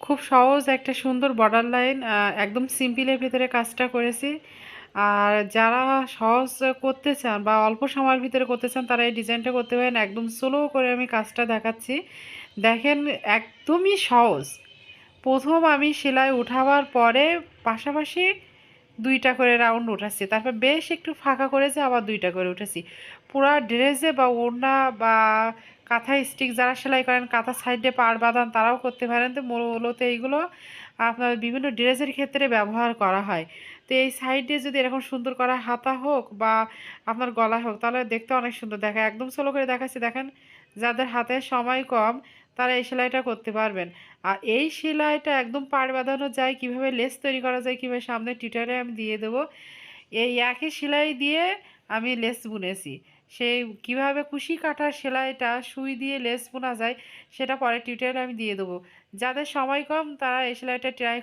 খুব সহজ একটা সুন্দর বর্ডার লাইন একদম সিম্পলের ভিতরে কাজটা করেছি। আর যারা সহজ করতে চান বা অল্প সময়ের ভিতরে করতে চান তারা এই ডিজাইনটা করতে পারেন। একদম স্লো করে আমি কাজটা দেখাচ্ছি। দেখেন, একদমই সহজ। প্রথম আমি সেলাই উঠাবার পরে পাশাপাশি ২টা করে রাউন্ড উঠাচ্ছি। তারপর বেশ একটু ফাঁকা করেছে, আবার ২টা করে উঠেছি। পুরা ড্রেসে বা ওড়না বা কাঁথা স্টিচ যারা সেলাই করেন, কাঁথা সাইডে পাড় বাঁধান তারাও করতে পারেন। তো মূলত এইগুলো আপনার বিভিন্ন ড্রেসের ক্ষেত্রে ব্যবহার করা হয়। তো এই সাইডে যদি এরকম সুন্দর করা হাতা হোক বা আপনার গলা হোক তাহলে দেখতে অনেক সুন্দর দেখায়। একদম স্লো করে দেখাচ্ছি, দেখেন। যাদের হাতে সময় কম তারা এই সেলাইটা করতে পারবেন। আর এই সেলাইটা একদম পাড় বাঁধানো যায়, কিভাবে লেস তৈরি করা যায়, কিভাবে সামনে টিটারে আমি দিয়ে দেবো। এই একই সেলাই দিয়ে আমি লেস বুনেছি। সেই কিভাবে কুশি কাটার সেলাইটা সুই দিয়ে লেস বোনা যায় সেটা পরে টিউটোরিয়ালে আমি দিয়ে দেবো। যাদের সময় কম তারা এই সেলাইটা ট্রাই